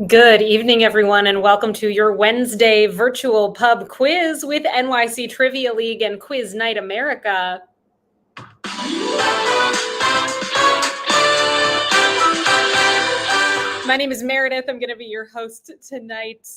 Good evening, everyone, and welcome to your Wednesday virtual pub quiz with NYC Trivia League and Quiz Night America. My name is Meredith. I'm going to be your host tonight.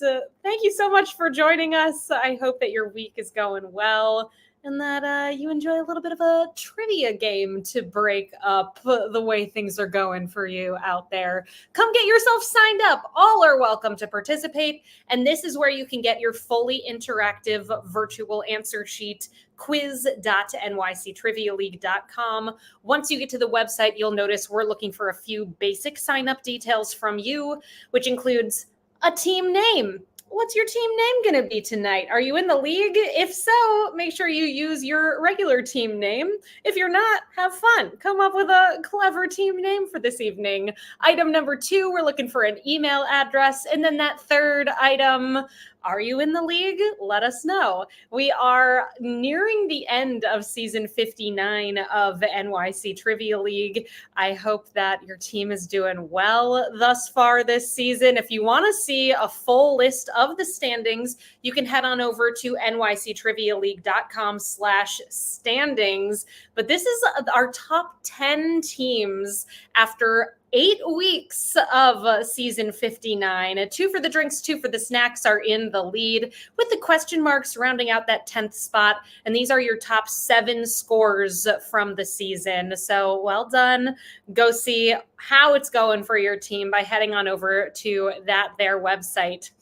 Thank you so much for joining us. I hope that your week is going well and that you enjoy a little bit of a trivia game to break up the way things are going for you out there. Come get yourself signed up. All are welcome to participate. And this is where you can get your fully interactive virtual answer sheet, quiz.nyctrivialeague.com. Once you get to the website, you'll notice we're looking for a few basic sign-up details from you, which includes a team name. What's your team name going to be tonight? Are you in the league? If so, make sure you use your regular team name. If you're not, have fun. Come up with a clever team name for this evening. Item number 2, we're looking for an email address. And then that third item, are you in the league? Let us know. We are nearing the end of season 59 of the NYC Trivia League. I hope that your team is doing well thus far this season. If you want to see a full list of the standings, you can head on over to nyctrivialeague.com/standings. But this is our top 10 teams after 8 weeks of season 59. 2 for the drinks, 2 for the snacks are in the lead, with the question marks rounding out that 10th spot. And these are your top 7 scores from the season. So well done. Go see how it's going for your team by heading on over to their website.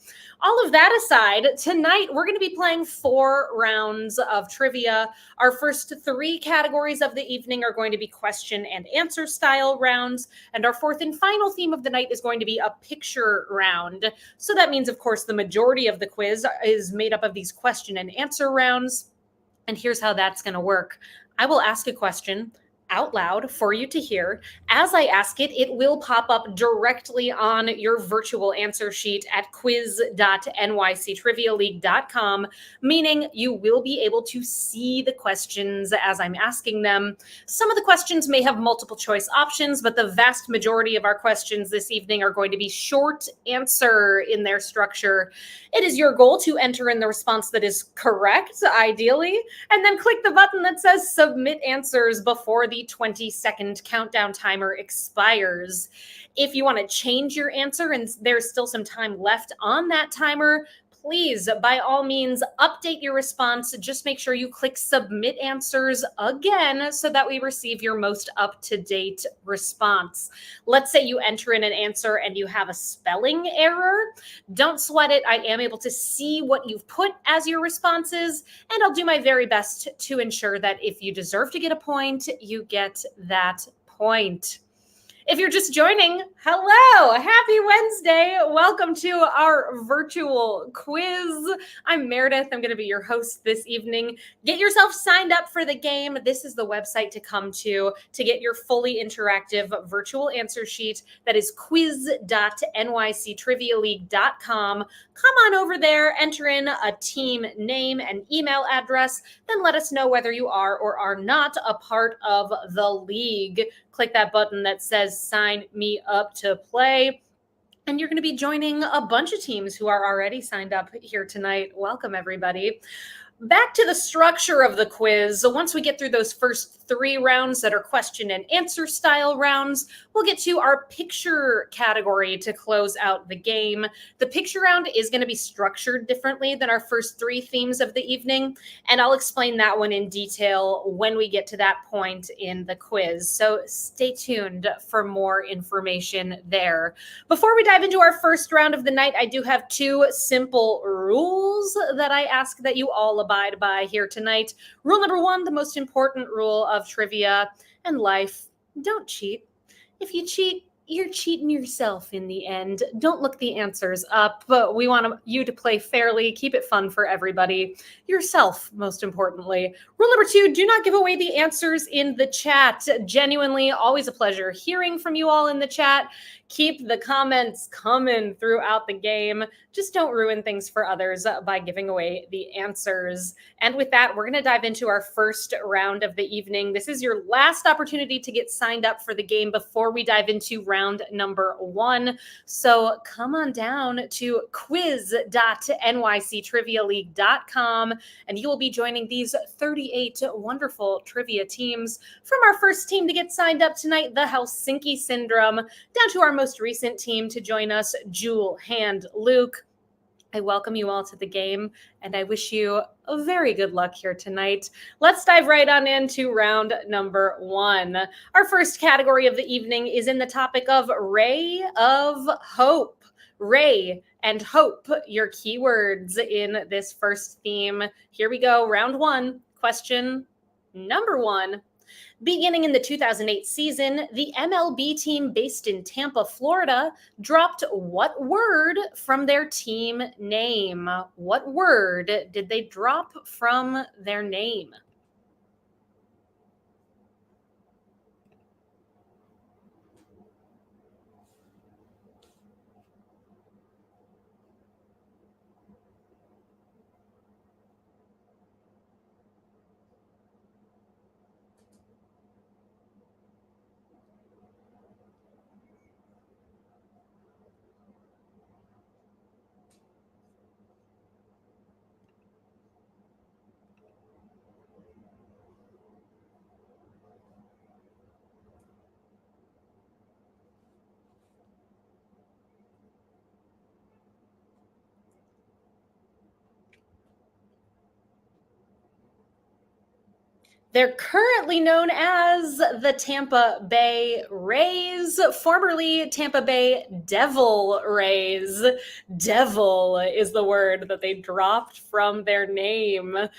All of that aside, tonight we're going to be playing 4 rounds of trivia. Our first 3 categories of the evening are going to be question and answer style rounds, and our fourth and final theme of the night is going to be a picture round. So that means, of course, the majority of the quiz is made up of these question and answer rounds. And here's how that's going to work. I will ask a question out loud for you to hear. As I ask it, it will pop up directly on your virtual answer sheet at quiz.nyctrivialeague.com, meaning you will be able to see the questions as I'm asking them. Some of the questions may have multiple choice options, but the vast majority of our questions this evening are going to be short answer in their structure. It is your goal to enter in the response that is correct, ideally, and then click the button that says submit answers before the 20-second countdown timer expires. If you want to change your answer and there's still some time left on that timer, please, by all means, update your response. Just make sure you click submit answers again so that we receive your most up-to-date response. Let's say you enter in an answer and you have a spelling error. Don't sweat it. I am able to see what you've put as your responses, and I'll do my very best to ensure that if you deserve to get a point, you get that point. If you're just joining, hello, happy Wednesday. Welcome to our virtual quiz. I'm Meredith. I'm going to be your host this evening. Get yourself signed up for the game. This is the website to come to get your fully interactive virtual answer sheet. That is quiz.nyctrivialeague.com. Come on over there, enter in a team name and email address, then let us know whether you are or are not a part of the league. Click that button that says sign me up to play. And you're going to be joining a bunch of teams who are already signed up here tonight. Welcome, everybody. Back to the structure of the quiz. So once we get through those first 3 rounds that are question and answer style rounds, we'll get to our picture category to close out the game. The picture round is going to be structured differently than our first 3 themes of the evening, and I'll explain that one in detail when we get to that point in the quiz. So stay tuned for more information there. Before we dive into our first round of the night, I do have 2 simple rules that I ask that you all abide by here tonight. Rule number 1, the most important rule of trivia and life: don't cheat. If you cheat, you're cheating yourself in the end. Don't look the answers up, but we want you to play fairly, keep it fun for everybody. Yourself, most importantly. Rule number 2, do not give away the answers in the chat. Genuinely, always a pleasure hearing from you all in the chat. Keep the comments coming throughout the game. Just don't ruin things for others by giving away the answers. And with that, we're going to dive into our first round of the evening. This is your last opportunity to get signed up for the game before we dive into round number one. So come on down to quiz.nyctrivialeague.com and you will be joining these 38 wonderful trivia teams. From our first team to get signed up tonight, the Helsinki Syndrome, down to our most recent team to join us, Jewel, Hand, Luke. I welcome you all to the game, and I wish you a very good luck here tonight. Let's dive right on into round number one. Our first category of the evening is in the topic of Ray of Hope. Ray and Hope, your keywords in this first theme. Here we go, round one. Question number one. Beginning in the 2008 season, the MLB team based in Tampa, Florida, dropped what word from their team name? What word did they drop from their name? They're currently known as the Tampa Bay Rays, formerly Tampa Bay Devil Rays. Devil is the word that they dropped from their name. A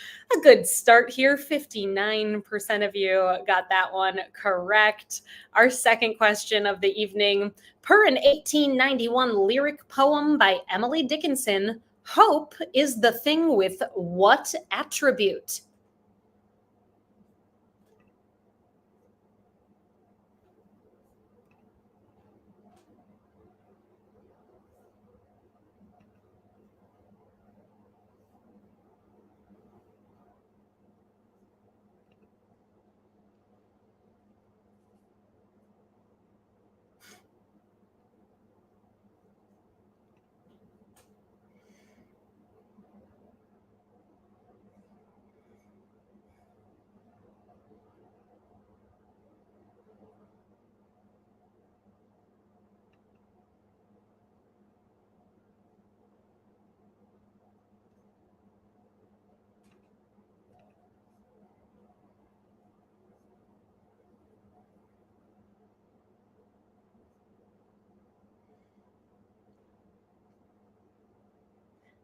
good start here. 59% of you got that one correct. Our second question of the evening. Per an 1891 lyric poem by Emily Dickinson, hope is the thing with what attribute?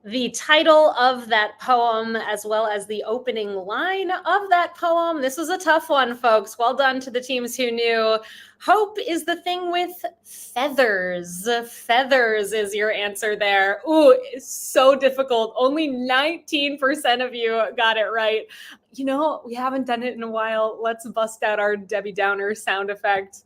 The title of that poem, as well as the opening line of that poem. This was a tough one, folks. Well done to the teams who knew. Hope is the thing with feathers. Feathers is your answer there. Ooh, it's so difficult. Only 19% of you got it right. You know, we haven't done it in a while. Let's bust out our Debbie Downer sound effect.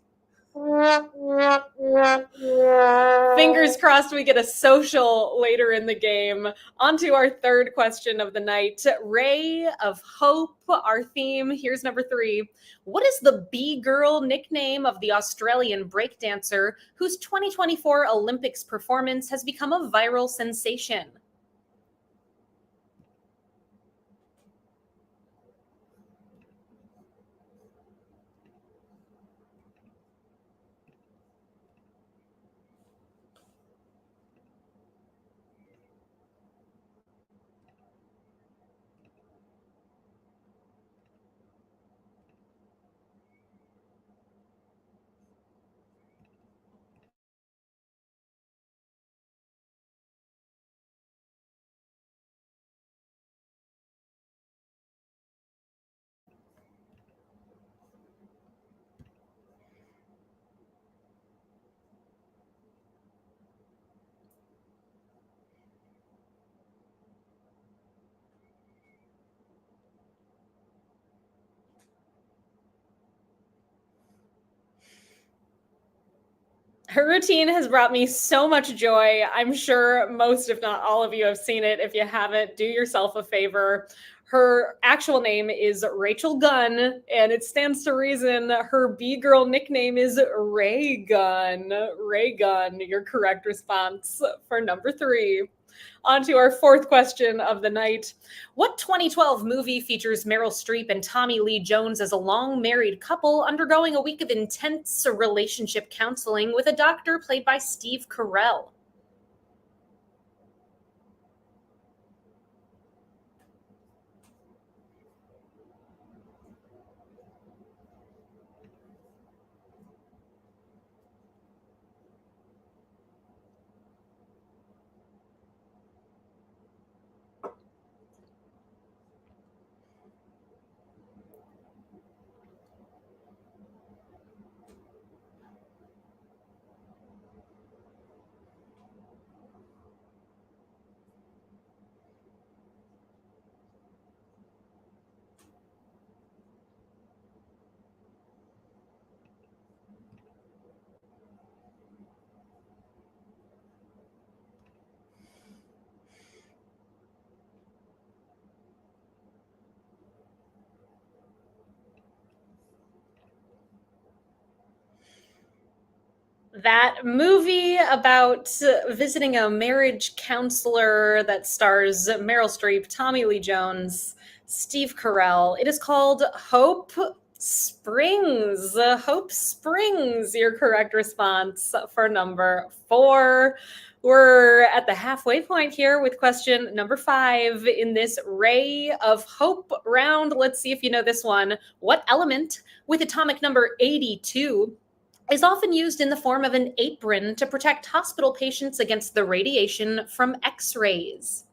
Fingers crossed we get a social later in the game. On to our third question of the night. Ray of Hope, our theme. Here's number three. What is the B-girl nickname of the Australian breakdancer whose 2024 Olympics performance has become a viral sensation? Her routine has brought me so much joy. I'm sure most, if not all of you, have seen it. If you haven't, do yourself a favor. Her actual name is Rachel Gunn, and it stands to reason her B girl nickname is Ray Gunn. Ray Gunn, your correct response for number 3. On to our fourth question of the night. What 2012 movie features Meryl Streep and Tommy Lee Jones as a long married couple undergoing a week of intense relationship counseling with a doctor played by Steve Carell? That movie about visiting a marriage counselor that stars Meryl Streep, Tommy Lee Jones, Steve Carell. It is called Hope Springs. Hope Springs, your correct response for number 4. We're at the halfway point here with question number 5 in this Ray of Hope round. Let's see if you know this one. What element with atomic number 82 is often used in the form of an apron to protect hospital patients against the radiation from X-rays?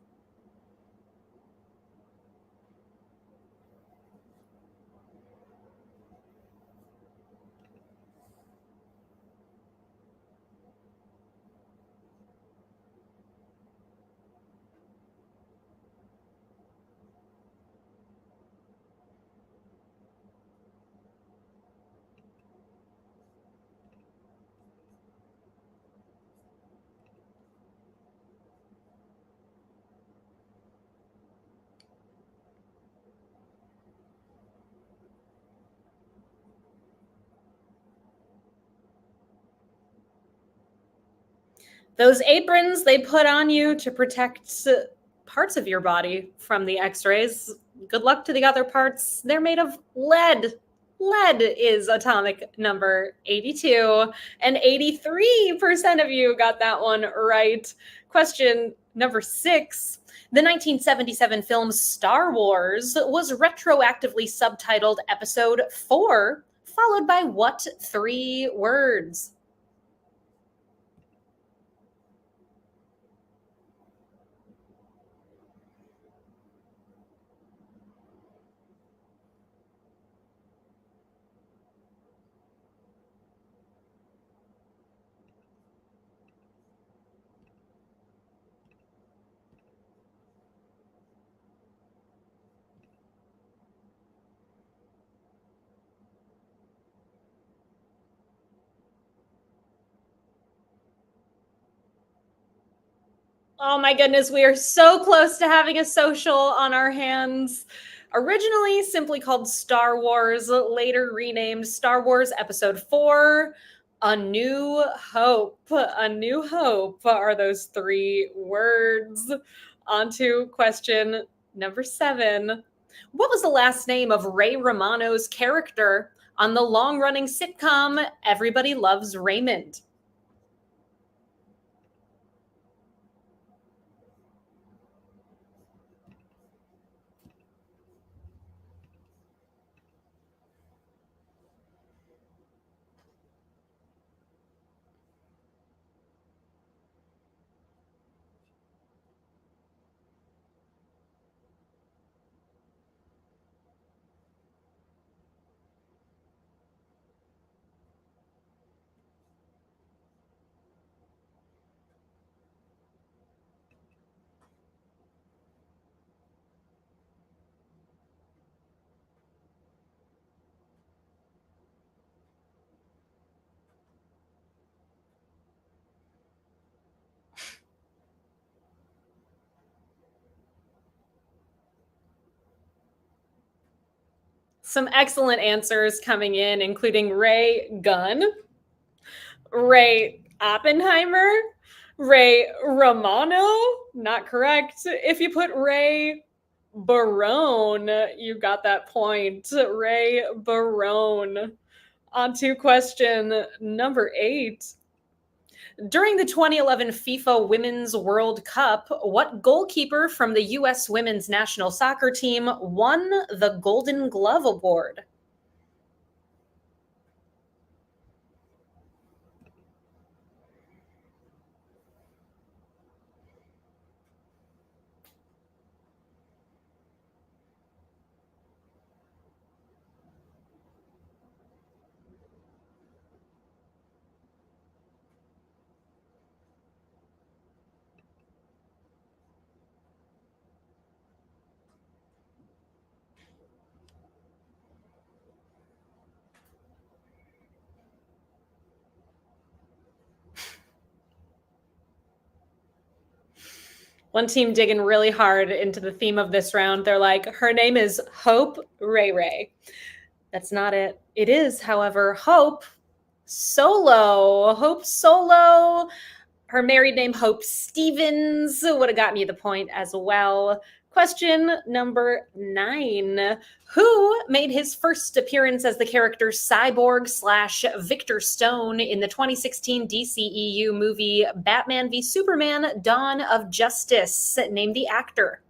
Those aprons they put on you to protect parts of your body from the X-rays. Good luck to the other parts. They're made of lead. Lead is atomic number 82, and 83% of you got that one right. Question number 6. The 1977 film Star Wars was retroactively subtitled Episode 4, followed by what 3 words? Oh my goodness, we are so close to having a social on our hands. Originally simply called Star Wars, later renamed Star Wars Episode 4, A New Hope. A New Hope are those 3 words. On to question number 7. What was the last name of Ray Romano's character on the long running sitcom Everybody Loves Raymond? Some excellent answers coming in, including Ray Gunn, Ray Oppenheimer, Ray Romano. Not correct. If you put Ray Barone, you got that point. Ray Barone. On to question number 8. During the 2011 FIFA Women's World Cup, what goalkeeper from the U.S. women's national soccer team won the Golden Glove Award? One team digging really hard into the theme of this round. They're like, her name is Hope Ray Ray. That's not it. It is, however, Hope Solo. Hope Solo. Her married name, Hope Stevens, would have gotten you the point as well. Question number 9. Who made his first appearance as the character Cyborg/Victor Stone in the 2016 DCEU movie Batman v Superman: Dawn of Justice? Name the actor.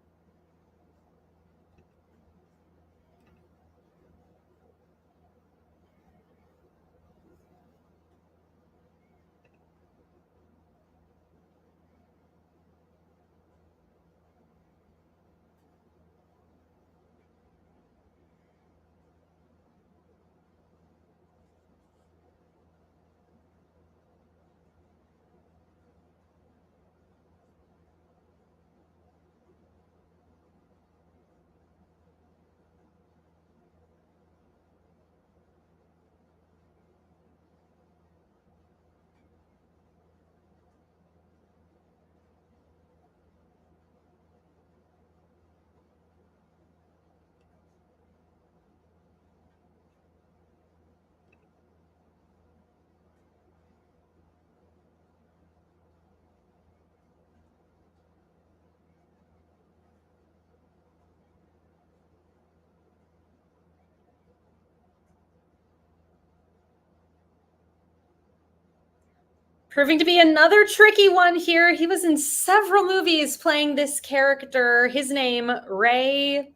Proving to be another tricky one here. He was in several movies playing this character. His name, Ray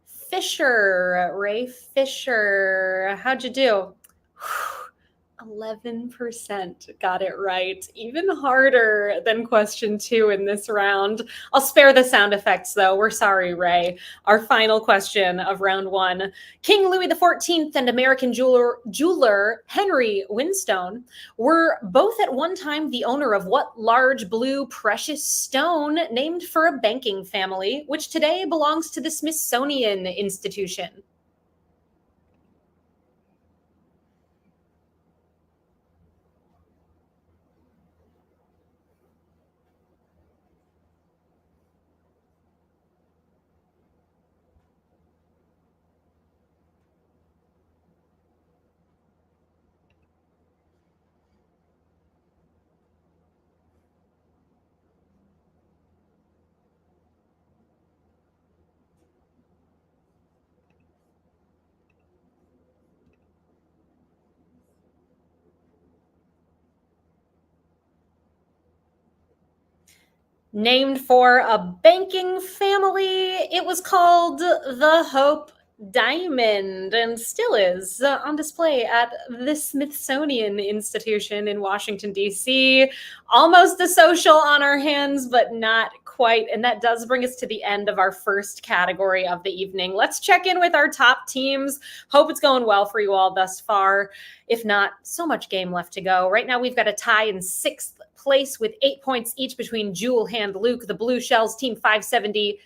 Fisher. Ray Fisher. How'd you do? 11% got it right. Even harder than question 2 in this round. I'll spare the sound effects, though. We're sorry, Ray. Our final question of round 1. King Louis XIV and American jeweler Henry Winstone were both at one time the owner of what large blue precious stone named for a banking family, which today belongs to the Smithsonian Institution? Named for a banking family, it was called the Hope Diamond and still is on display at the Smithsonian Institution in Washington, D.C. Almost a social on our hands, but not quite. And that does bring us to the end of our first category of the evening. Let's check in with our top teams. Hope it's going well for you all thus far. If not, so much game left to go. Right now, we've got a tie in 6th place with 8 points each between Jewel Hand Luke, the Blue Shells, Team 570,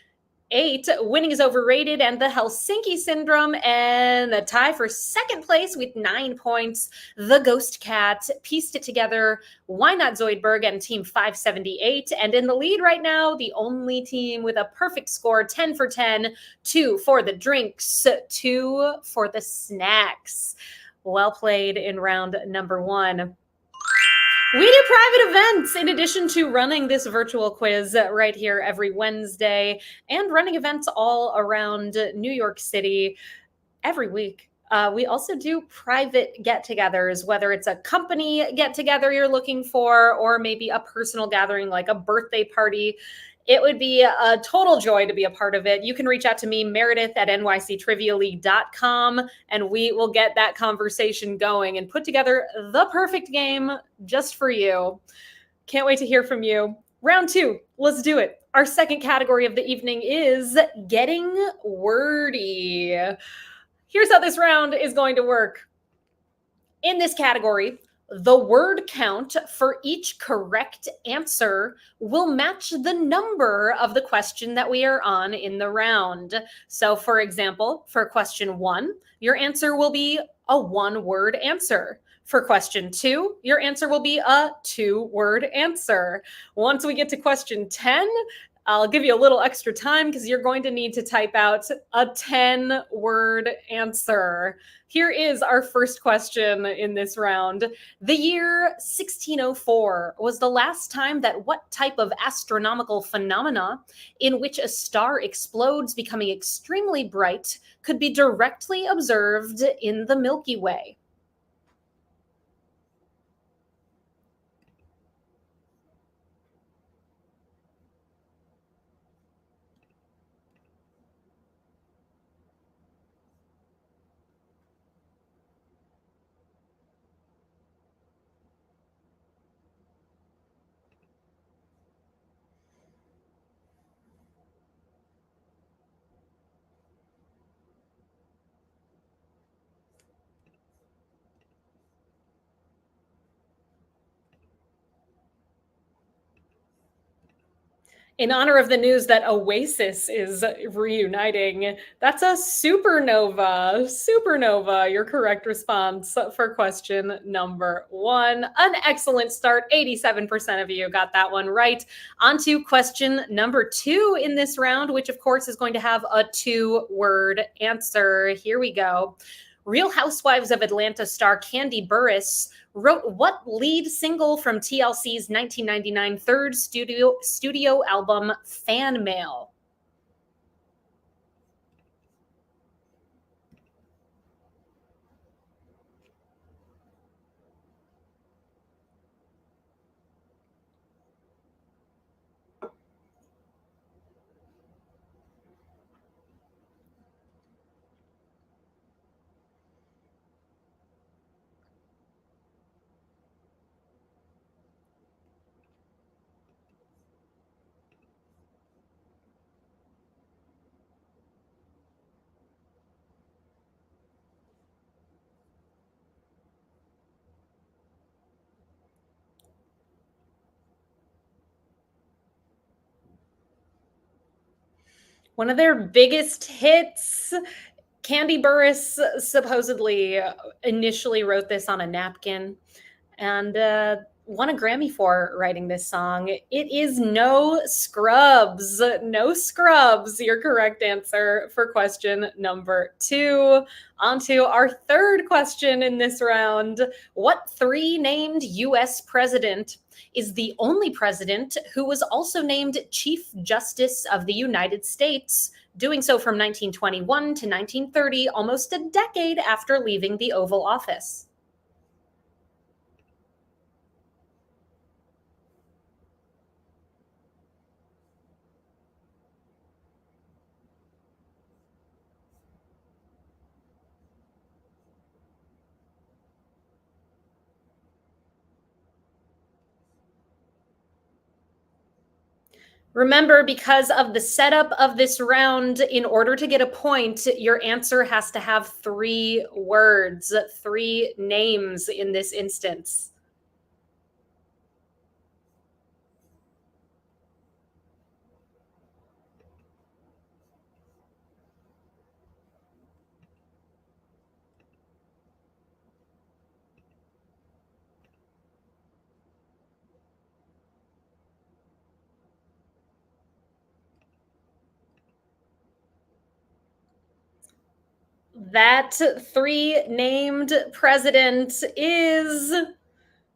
8, Winning is Overrated and the Helsinki Syndrome. And a tie for second place with 9 points, The Ghost Cat, Pieced It Together, Why Not Zoidberg, and Team 578. And in the lead right now, the only team with a perfect score, 10 for 10, 2 for the drinks, 2 for the snacks. Well played in round number 1. We do private events in addition to running this virtual quiz right here every Wednesday and running events all around New York City every week. We also do private get-togethers, whether it's a company get-together you're looking for or maybe a personal gathering like a birthday party. It would be a total joy to be a part of it. You can reach out to me, Meredith at nyctrivialeague.com, and we will get that conversation going and put together the perfect game just for you. Can't wait to hear from you. Round 2, let's do it. Our second category of the evening is getting wordy. Here's how this round is going to work. In this category, the word count for each correct answer will match the number of the question that we are on in the round. So, for example, for question 1, your answer will be a 1-word answer. For question 2, your answer will be a 2-word answer. Once we get to question 10, I'll give you a little extra time because you're going to need to type out a 10-word answer. Here is our first question in this round. The year 1604 was the last time that what type of astronomical phenomena in which a star explodes, becoming extremely bright, could be directly observed in the Milky Way? In honor of the news that Oasis is reuniting, that's a supernova. Supernova, your correct response for question number 1. An excellent start. 87% of you got that one right. On to question number 2 in this round, which of course is going to have a 2-word answer. Here we go. Real Housewives of Atlanta star Kandi Burruss wrote what lead single from TLC's 1999 third studio album, Fan Mail? One of their biggest hits. Kandi Burruss supposedly initially wrote this on a napkin and won a Grammy for writing this song. It is No Scrubs. No Scrubs, your correct answer for question number 2. On to our third question in this round. What 3 named U.S. president is the only president who was also named Chief Justice of the United States, doing so from 1921 to 1930, almost a decade after leaving the Oval Office? Remember, because of the setup of this round, in order to get a point, your answer has to have 3 words, 3 names in this instance. That three named president is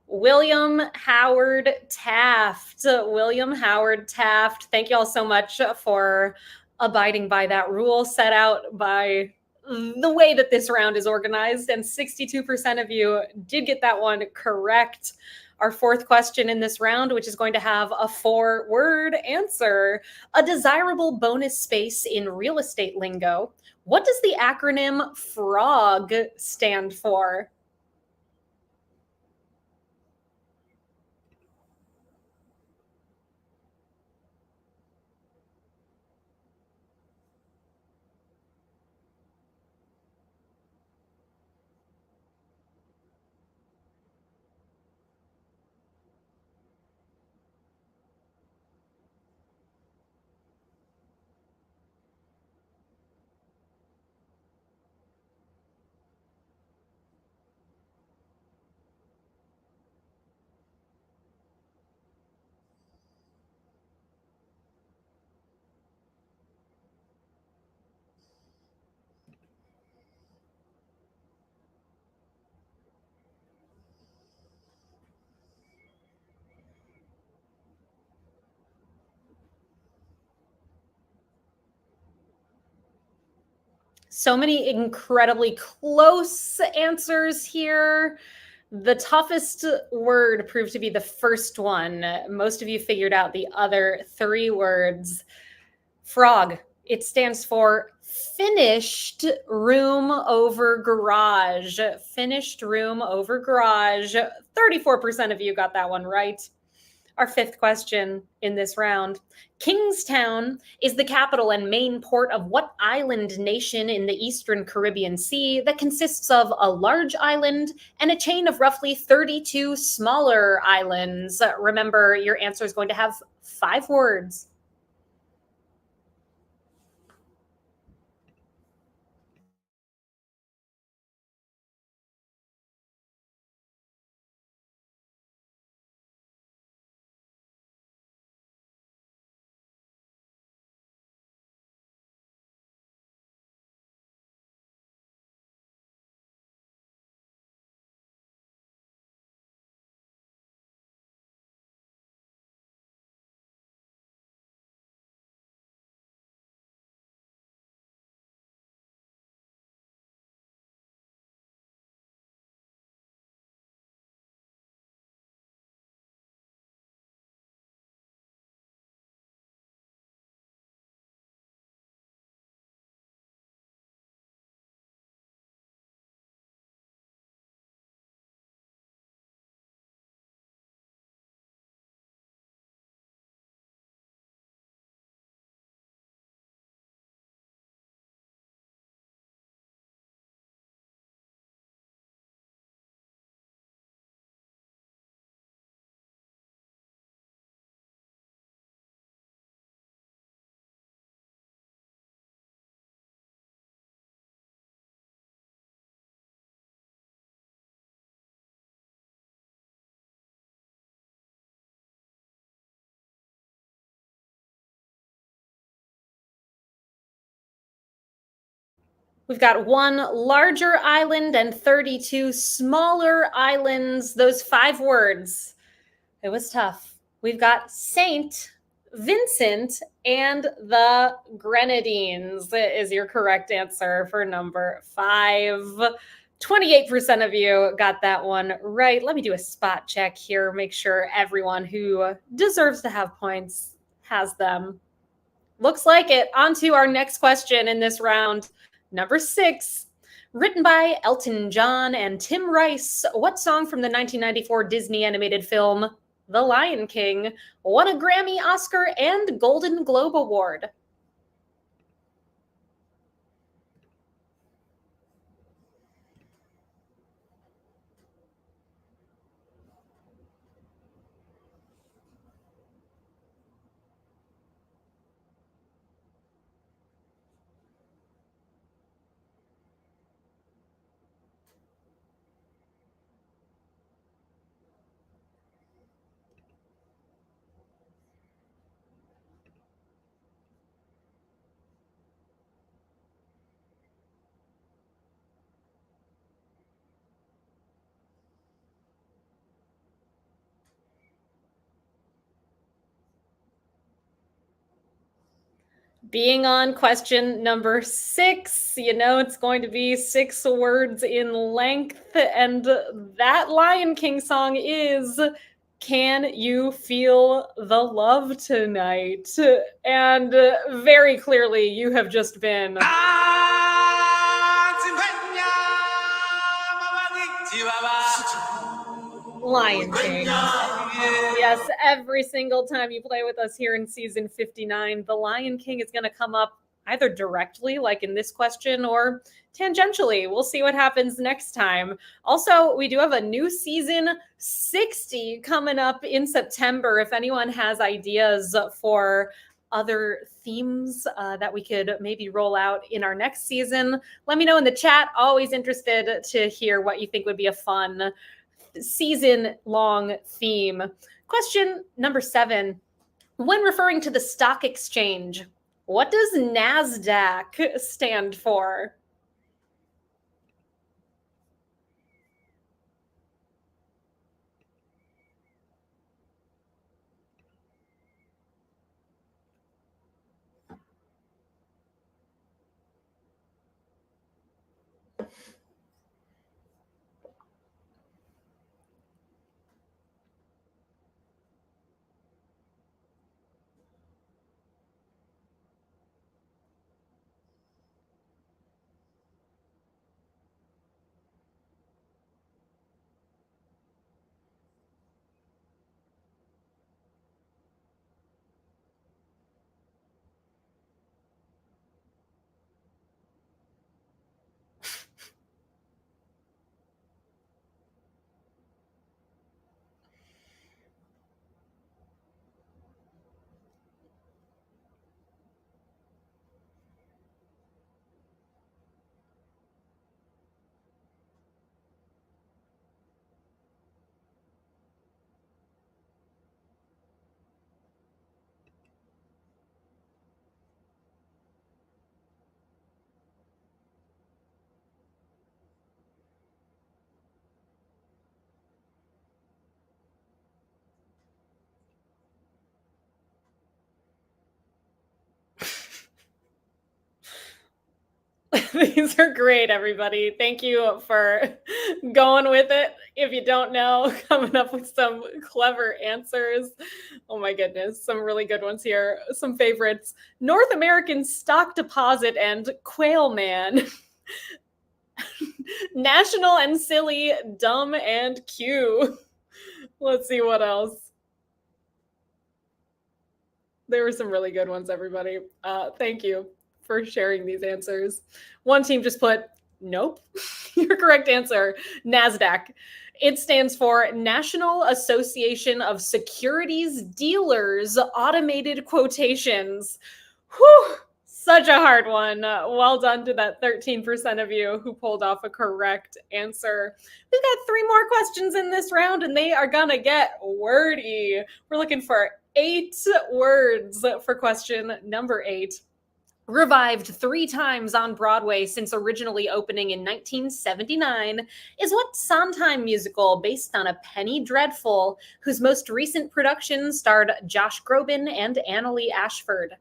William Howard Taft. William Howard Taft. Thank you all so much for abiding by that rule set out by the way that this round is organized. And 62% of you did get that one correct. Our fourth question in this round, which is going to have a 4-word answer, a desirable bonus space in real estate lingo. What does the acronym FROG stand for? So many incredibly close answers here. The toughest word proved to be the first one. Most of you figured out the other 3 words. Frog. It stands for finished room over garage. Finished room over garage. 34% of you got that one right. Our fifth question in this round. Kingstown is the capital and main port of what island nation in the Eastern Caribbean Sea that consists of a large island and a chain of roughly 32 smaller islands? Remember, your answer is going to have 5 words. We've got 1 larger island and 32 smaller islands. Those 5 words. It was tough. We've got Saint Vincent and the Grenadines is your correct answer for number 5. 28% of you got that one right. Let me do a spot check here, make sure everyone who deserves to have points has them. Looks like it. On to our next question in this round. Number 6. Written by Elton John and Tim Rice, what song from the 1994 Disney animated film The Lion King won a Grammy, Oscar, and Golden Globe Award? Being on question number 6, you know it's going to be 6 words in length, and that Lion King song is Can You Feel the Love Tonight? And very clearly, you have just been Lion King. Yes, every single time you play with us here in season 59, the Lion King is going to come up either directly, like in this question, or tangentially. We'll see what happens next time. Also, we do have a new season 60 coming up in September. If anyone has ideas for other themes that we could maybe roll out in our next season, let me know in the chat. Always interested to hear what you think would be a fun season-long theme. Question number 7. When referring to the stock exchange, what does NASDAQ stand for? These are great, everybody. Thank you for going with it. If you don't know, coming up with some clever answers. Oh my goodness, some really good ones here. Some favorites. North American Stock Deposit and Quail Man. National and Silly, Dumb and Q. Let's see what else. There were some really good ones, everybody. Thank you for sharing these answers. One team just put, nope. Your correct answer, NASDAQ. It stands for National Association of Securities Dealers Automated Quotations. Whew, such a hard one. Well done to that 13% of you who pulled off a correct answer. We've got 3 more questions in this round, and they are gonna get wordy. We're looking for 8 words for question number 8. Revived 3 times on Broadway since originally opening in 1979, is what Sondheim musical based on A Penny Dreadful, whose most recent production starred Josh Groban and Annalee Ashford?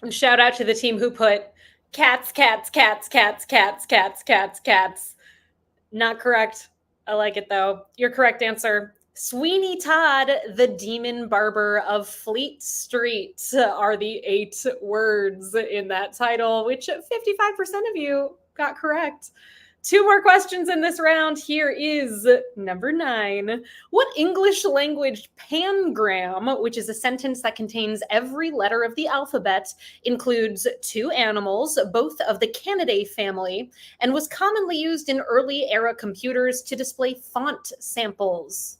Shout out to the team who put cats, cats, cats, cats, cats, cats, cats, cats. Not correct. I like it though. Your correct answer, Sweeney Todd, the demon barber of Fleet Street, are the 8 words in that title, which 55% of you got correct. 2 more questions in this round. Here is number 9. What English language pangram, which is a sentence that contains every letter of the alphabet, includes 2 animals, both of the Canidae family, and was commonly used in early era computers to display font samples?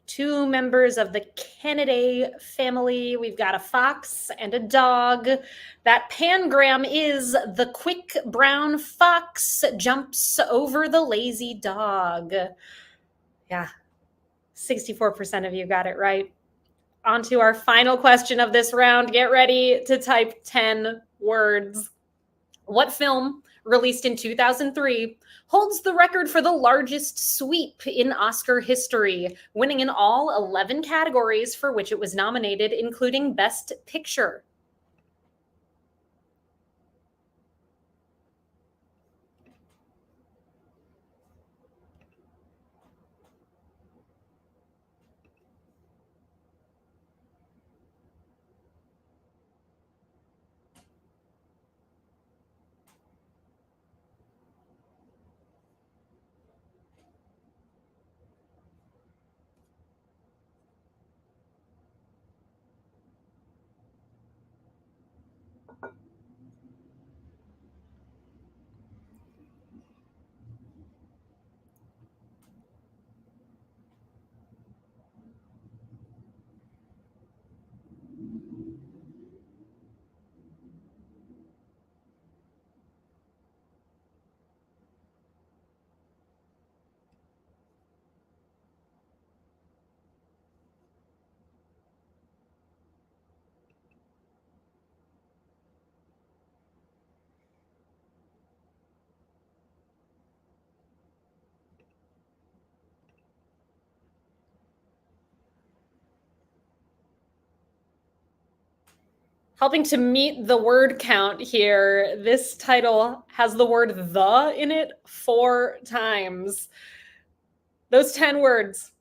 Two members of the Canidae family. We've got a fox and a dog. That pangram is the quick brown fox jumps over the lazy dog. Yeah, 64% of you got it right. On to our final question of this round. Get ready to type 10 words. What film, released in 2003, holds the record for the largest sweep in Oscar history, winning in all 11 categories for which it was nominated, including Best Picture? Helping to meet the word count here, this title has the word the in it 4 times. Those 10 words.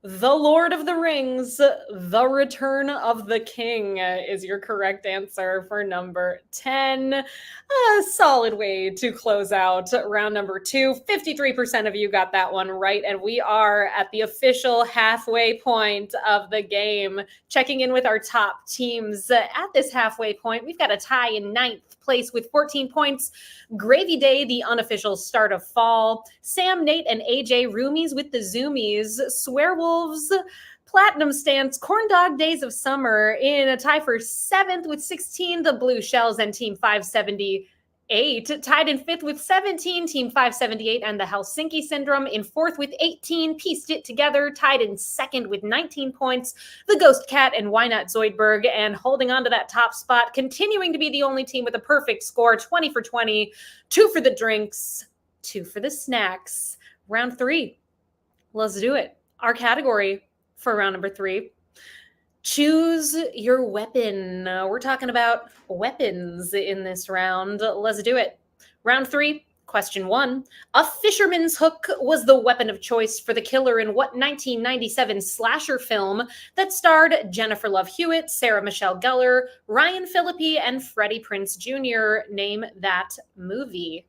The Lord of the Rings, The Return of the King is your correct answer for number 10. A solid way to close out round number 2. 53% of you got that one right, and we are at the official halfway point of the game. Checking in with our top teams at this halfway point, we've got a tie in 9th place with 14 points. Gravy Day, the unofficial start of fall. Sam, Nate, and AJ roomies with the zoomies. Swearwolves, Platinum Stance, Corn Dog Days of Summer in a tie for 7th with 16. The Blue Shells and Team 578 tied in 5th with 17. Team 578 and the Helsinki Syndrome in 4th with 18. Pieced it together, tied in 2nd with 19 points. The Ghost Cat and Why Not Zoidberg, and holding on to that top spot, continuing to be the only team with a perfect score, 20 for 20, 2 for the drinks, 2 for the snacks. Round 3. Let's do it. Our category for round number 3. Choose your weapon. We're talking about weapons in this round. Let's do it. Round 3, Question 1. A fisherman's hook was the weapon of choice for the killer in what 1997 slasher film that starred Jennifer Love Hewitt, Sarah Michelle Gellar, Ryan Phillippe, and Freddie Prinze Jr.? Name that movie.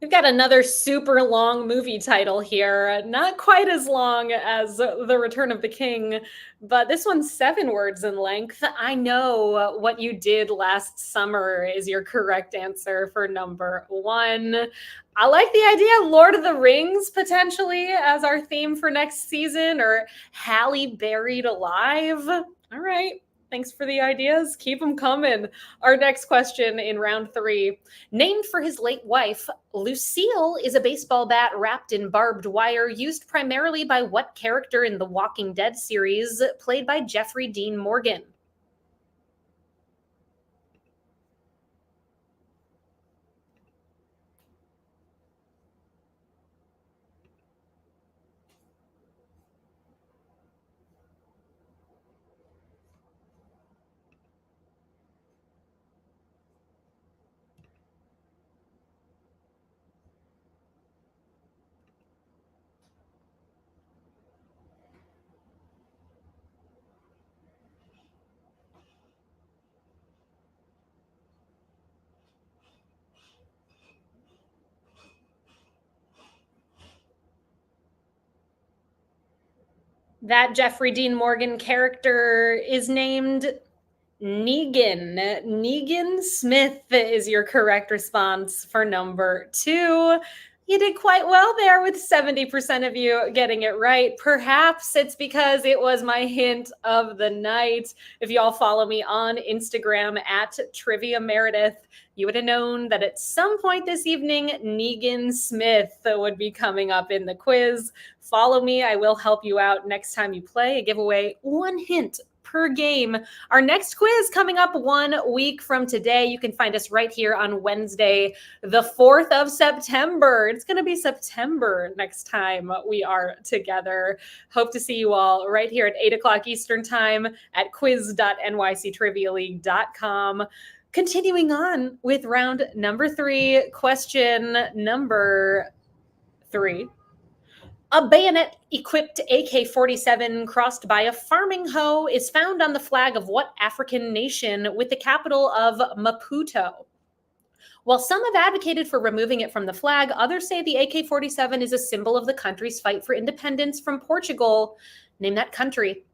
We've got another super long movie title here. Not quite as long as The Return of the King, but this one's 7 words in length. I Know What You Did Last Summer is your correct answer for number 1. I like the idea of Lord of the Rings potentially as our theme for next season, or Halle Buried Alive. All right. Thanks for the ideas. Keep them coming. Our next question in round 3. Named for his late wife, Lucille is a baseball bat wrapped in barbed wire used primarily by what character in the Walking Dead series, played by Jeffrey Dean Morgan? That Jeffrey Dean Morgan character is named Negan. Negan Smith is your correct response for number 2. You did quite well there with 70% of you getting it right. Perhaps it's because it was my hint of the night. If you all follow me on Instagram at Trivia Meredith, you would have known that at some point this evening, Negan Smith would be coming up in the quiz. Follow me. I will help you out next time you play. I give away 1 hint per game. Our next quiz coming up 1 week from today. You can find us right here on Wednesday, the 4th of September. It's going to be September next time we are together. Hope to see you all right here at 8 o'clock Eastern time at quiz.nyctrivialeague.com. Continuing on with round number 3, question number 3. A bayonet-equipped AK-47 crossed by a farming hoe is found on the flag of what African nation with the capital of Maputo? While some have advocated for removing it from the flag, others say the AK-47 is a symbol of the country's fight for independence from Portugal. Name that country.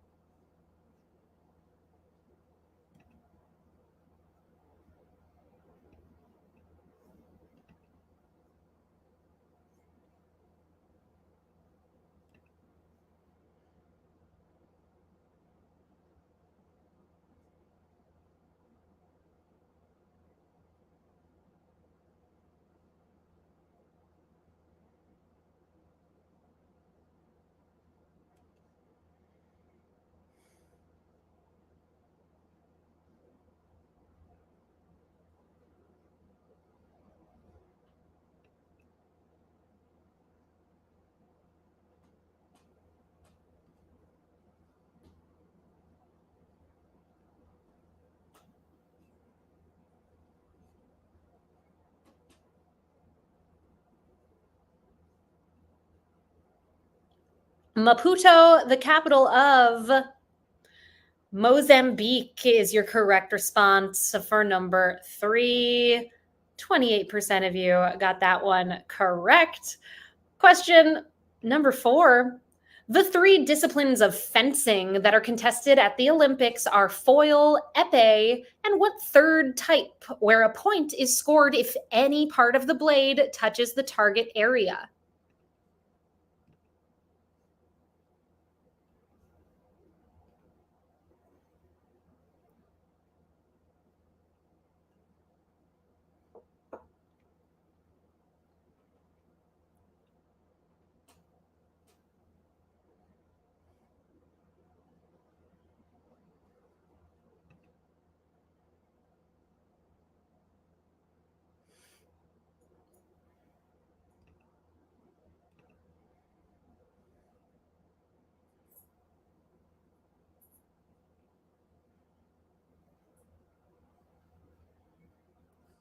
Maputo, the capital of Mozambique, is your correct response for number 3. 28% of you got that one correct. Question number 4. The 3 disciplines of fencing that are contested at the Olympics are foil, épée, and what third type, where a point is scored if any part of the blade touches the target area?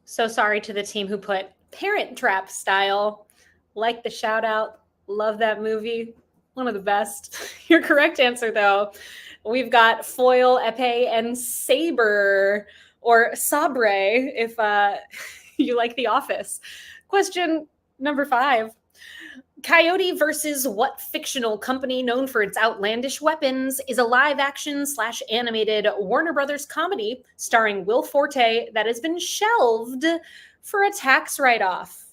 So sorry to the team who put Parent Trap style. Like the shout out. Love that movie. One of the best. Your correct answer, though, we've got foil, epee, and saber, or sabre if you like The Office. Question number 5. Coyote versus what fictional company known for its outlandish weapons is a live action slash animated Warner Brothers comedy starring Will Forte that has been shelved for a tax write off?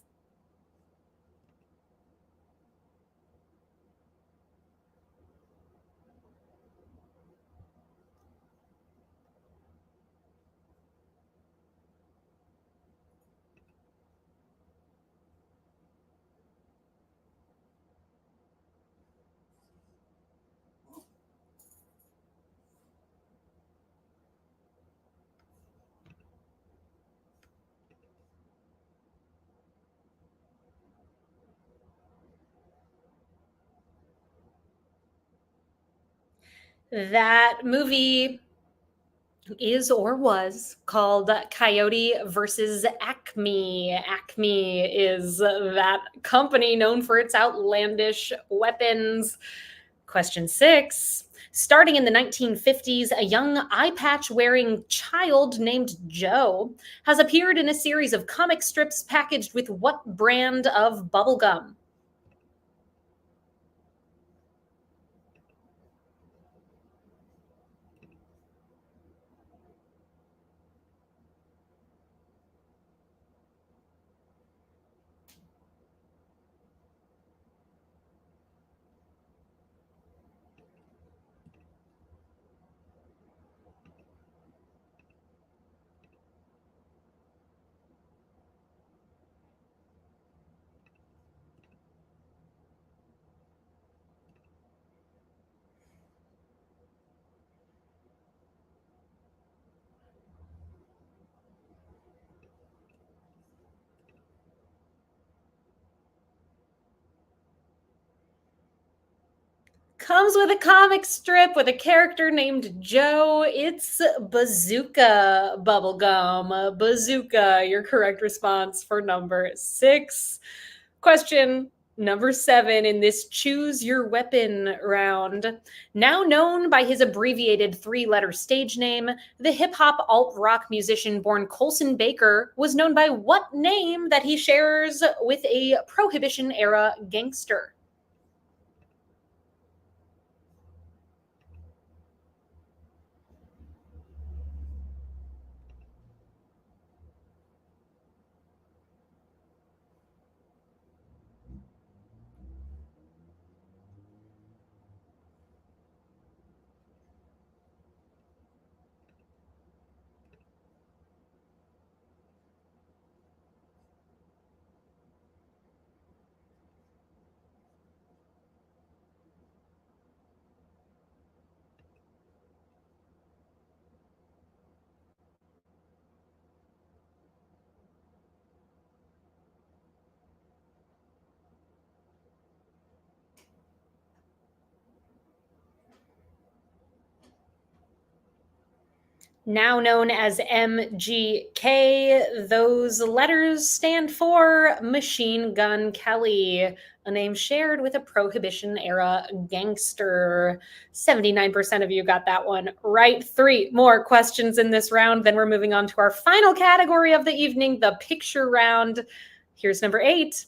That movie is or was called Coyote versus Acme. Acme is that company known for its outlandish weapons. Question 6. Starting in the 1950s, a young eye patch wearing child named Joe has appeared in a series of comic strips packaged with what brand of bubblegum? Comes with a comic strip with a character named Joe. It's Bazooka Bubblegum. Bazooka, your correct response for number 6. Question number 7 in this Choose Your Weapon round. Now known by his abbreviated 3-letter stage name, the hip hop alt rock musician born Colson Baker was known by what name that he shares with a Prohibition era gangster? Now known as MGK, those letters stand for Machine Gun Kelly, a name shared with a Prohibition era gangster. 79% of you got that one right. 3 more questions in this round. Then we're moving on to our final category of the evening, the picture round. Here's number 8.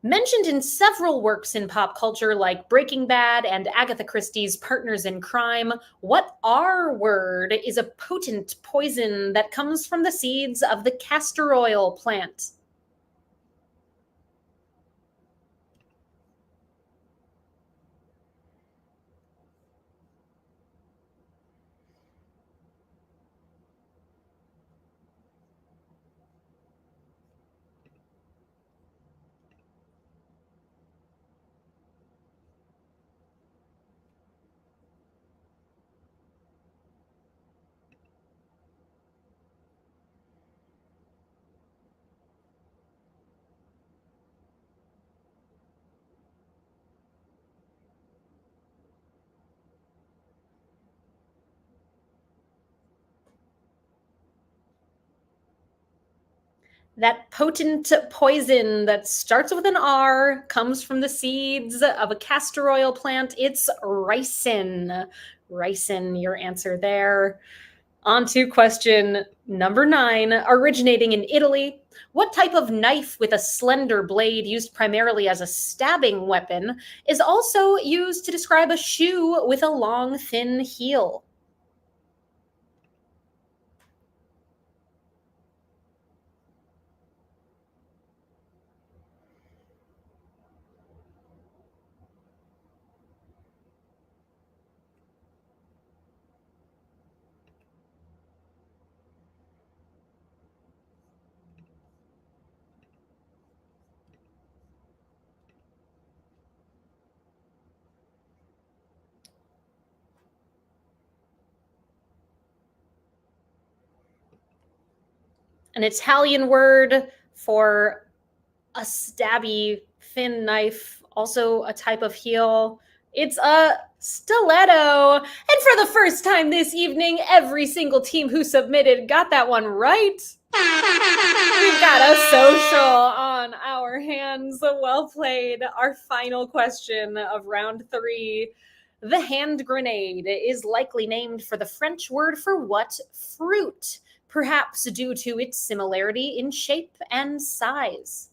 Mentioned in several works in pop culture like Breaking Bad and Agatha Christie's Partners in Crime, what R word is a potent poison that comes from the seeds of the castor oil plant? That potent poison that starts with an R comes from the seeds of a castor oil plant. It's ricin. Ricin, your answer there. On to question number 9. Originating in Italy, what type of knife with a slender blade used primarily as a stabbing weapon is also used to describe a shoe with a long, thin heel? An Italian word for a stabby thin knife, also a type of heel. It's a stiletto. And for the first time this evening, every single team who submitted got that one right. We've got a social on our hands. Well played. Our final question of round 3. The hand grenade is likely named for the French word for what fruit? Perhaps due to its similarity in shape and size.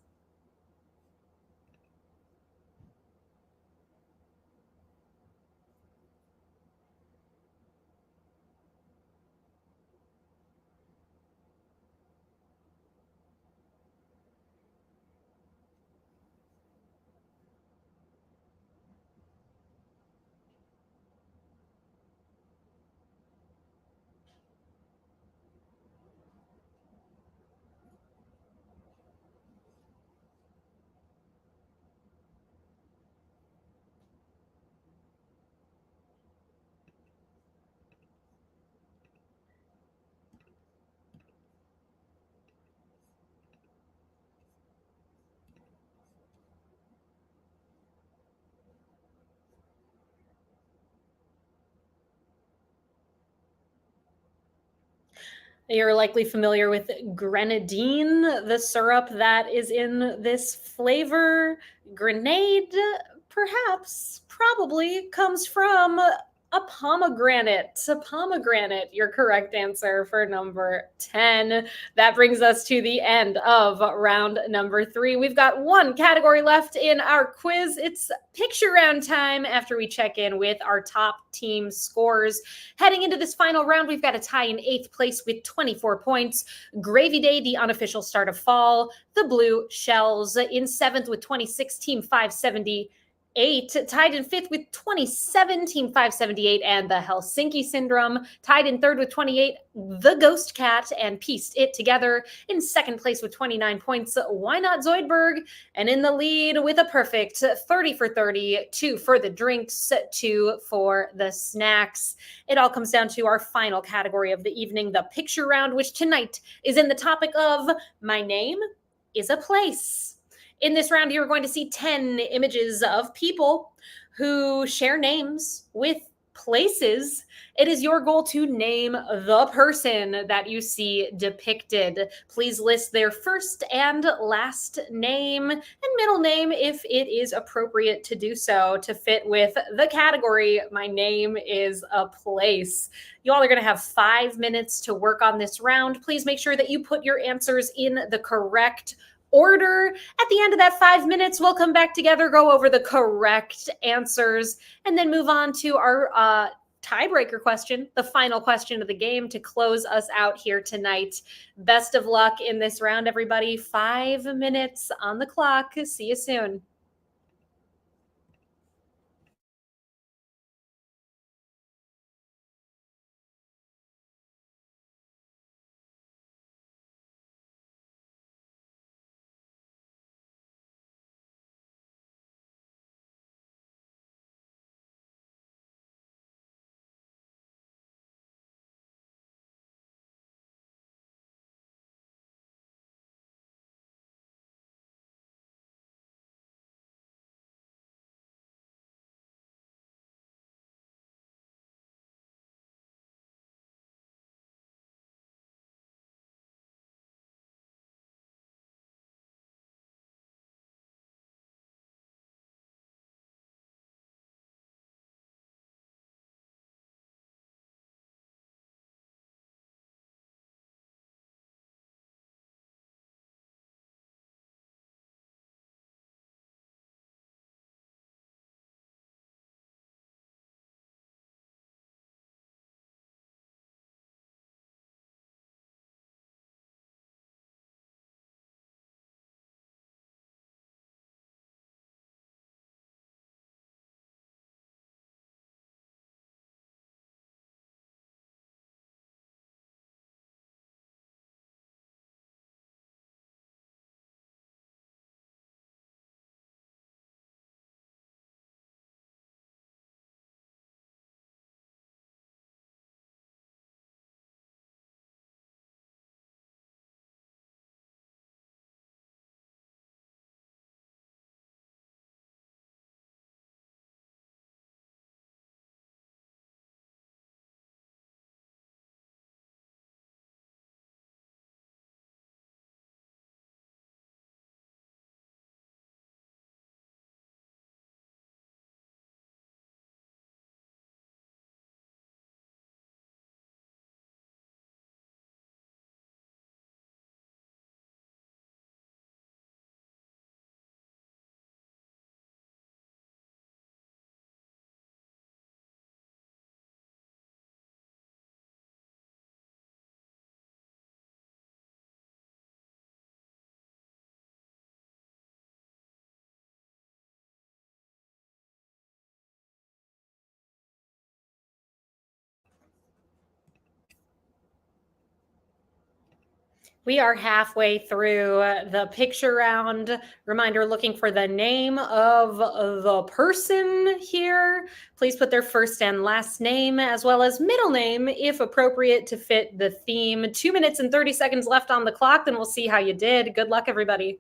You're likely familiar with grenadine, the syrup that is in this flavor. Grenade, perhaps, probably comes from a pomegranate. A pomegranate, your correct answer for number 10. That brings us to the end of round number 3. We've got one category left in our quiz. It's picture round time after we check in with our top team scores. Heading into this final round, we've got a tie in 8th place with 24 points. Gravy Day, the unofficial start of fall. The Blue Shells in 7th with 26, Team 578. Tied in 5th with 27, Team 578, and the Helsinki Syndrome. Tied in 3rd with 28, the Ghost Cat, and pieced it together. In 2nd place with 29 points, Why Not Zoidberg? And in the lead with a perfect 30 for 30, 2 for the drinks, 2 for the snacks. It all comes down to our final category of the evening, the picture round, which tonight is in the topic of My Name is a Place. In this round, you're going to see 10 images of people who share names with places. It is your goal to name the person that you see depicted. Please list their first and last name and middle name if it is appropriate to do so to fit with the category. My name is a place. You all are going to have 5 minutes to work on this round. Please make sure that you put your answers in the correct order. At the end of that 5 minutes, we'll come back together, go over the correct answers, and then move on to our tiebreaker question, the final question of the game to close us out here tonight. Best of luck in this round, everybody. 5 minutes on the clock. See you soon. We are halfway through the picture round. Reminder, looking for the name of the person here. Please put their first and last name as well as middle name if appropriate to fit the theme. 2 minutes and 30 seconds left on the clock, then we'll see how you did. Good luck, everybody.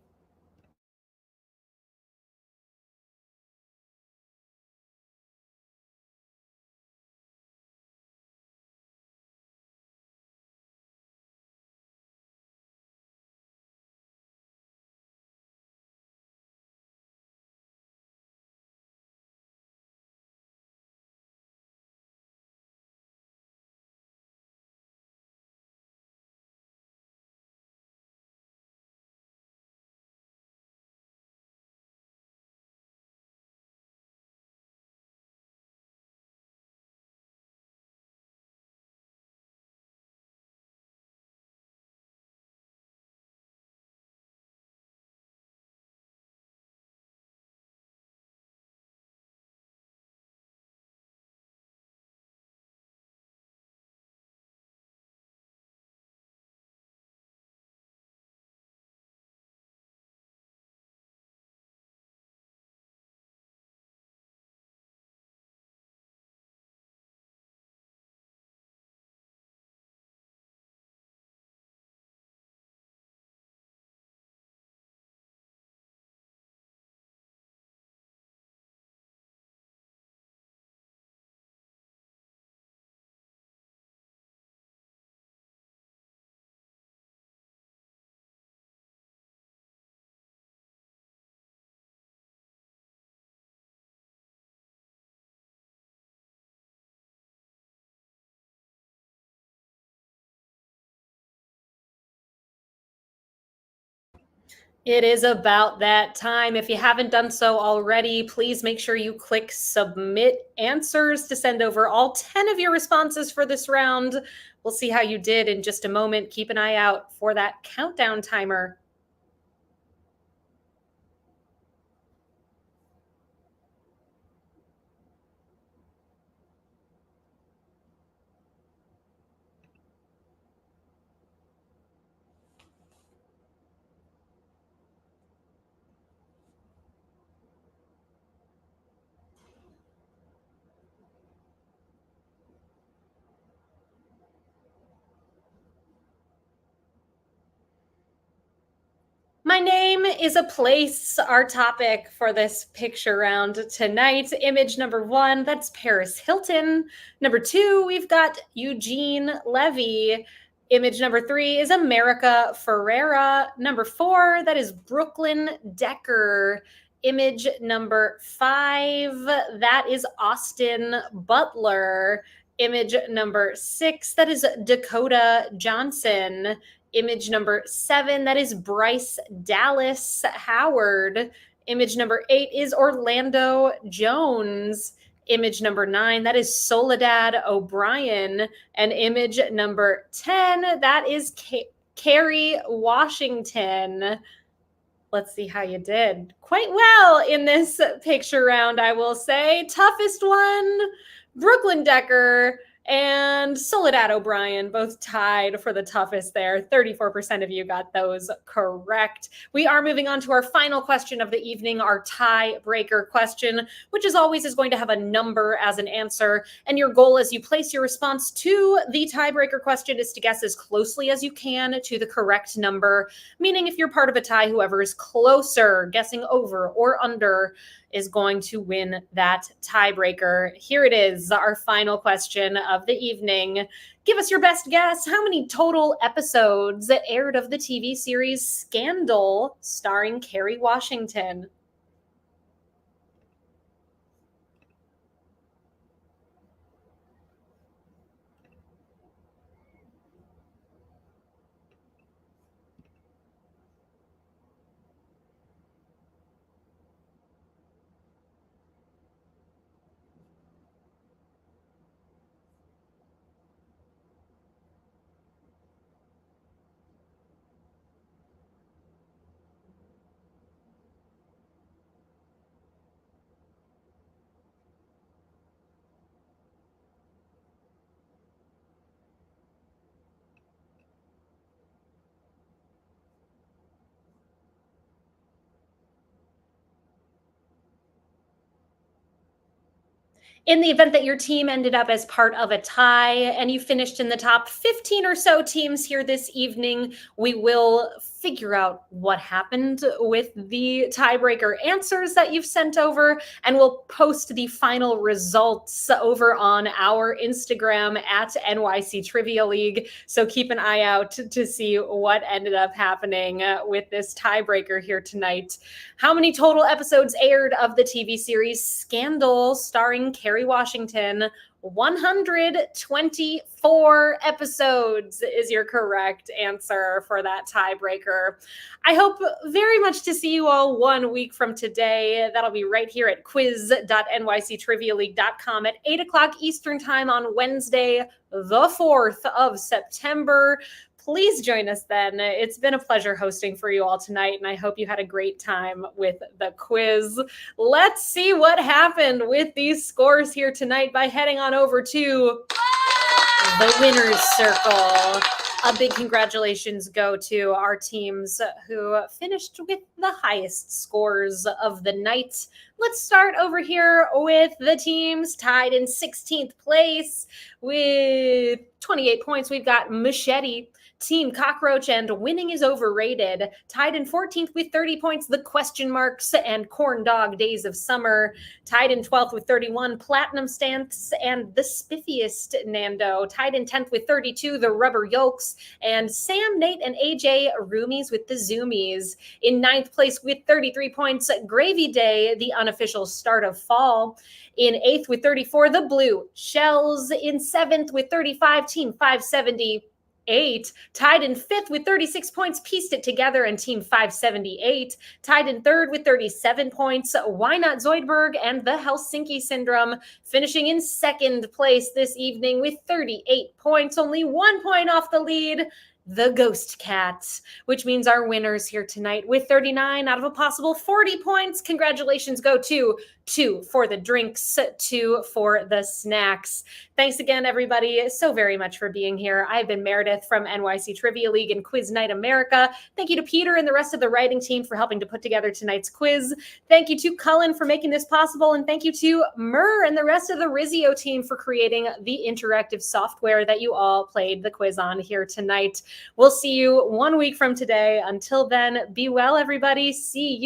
It is about that time. If you haven't done so already, please make sure you click submit answers to send over all 10 of your responses for this round. We'll see how you did in just a moment. Keep an eye out for that countdown timer. My name is a place, our topic for this picture round tonight. Image number one, that's Paris Hilton. Number two, we've got Eugene Levy. Image number three is America Ferrera. Number four, that is Brooklyn Decker. Image number five, that is Austin Butler. Image number six, that is Dakota Johnson. Image number seven, that is Bryce Dallas Howard. Image number eight is Orlando Jones. Image number nine, that is Soledad O'Brien. And image number 10, that is Kerry Washington. Let's see how you did. Quite well in this picture round, I will say. Toughest one, Brooklyn Decker and Soledad O'Brien, both tied for the toughest there. 34% of you got those correct. We are moving on to our final question of the evening, our tiebreaker question, which as always is going to have a number as an answer. And your goal as you place your response to the tiebreaker question is to guess as closely as you can to the correct number, meaning if you're part of a tie, whoever is closer, guessing over or under, is going to win that tiebreaker. Here it is, our final question of the evening. Give us your best guess. How many total episodes aired of the TV series Scandal starring Kerry Washington? In the event that your team ended up as part of a tie and you finished in the top 15 or so teams here this evening, we will figure out what happened with the tiebreaker answers that you've sent over, and we'll post the final results over on our Instagram at NYC Trivia League. So keep an eye out to see what ended up happening with this tiebreaker here tonight. How many total episodes aired of the TV series Scandal starring Kerry Washington? 124 episodes is your correct answer for that tiebreaker. I hope very much to see you all 1 week from today. That'll be right here at quiz.nyctrivialeague.com at 8 o'clock Eastern Time on Wednesday, the 4th of September. Please join us then. It's been a pleasure hosting for you all tonight, and I hope you had a great time with the quiz. Let's see what happened with these scores here tonight by heading on over to the winner's circle. A big congratulations go to our teams who finished with the highest scores of the night. Let's start over here with the teams tied in 16th place with 28 points. We've got Machete, Team Cockroach, and Winning is Overrated. Tied in 14th with 30 points, The Question Marks and Corn Dog Days of Summer. Tied in 12th with 31, Platinum Stance and The Spiffiest Nando. Tied in 10th with 32, The Rubber Yolks. And Sam, Nate, and AJ Roomies with The Zoomies. In 9th place with 33 points, Gravy Day, The Unofficial Start of Fall. In 8th with 34, The Blue Shells. In 7th with 35, Team 578. Tied in 5th with 36 points, Pieced It Together and Team 578. Tied in 3rd with 37 points, Why Not Zoidberg and the Helsinki Syndrome. Finishing in 2nd place this evening with 38 points, only 1 point off the lead, the Ghost Cats, which means our winners here tonight with 39 out of a possible 40 points. Congratulations go to 2 for the drinks, 2 for the snacks. Thanks again, everybody, so very much for being here. I've been Meredith from NYC Trivia League and Quiz Night America. Thank you to Peter and the rest of the writing team for helping to put together tonight's quiz. Thank you to Cullen for making this possible. And thank you to Murr and the rest of the Rizzio team for creating the interactive software that you all played the quiz on here tonight. We'll see you 1 week from today. Until then, be well, everybody. See you.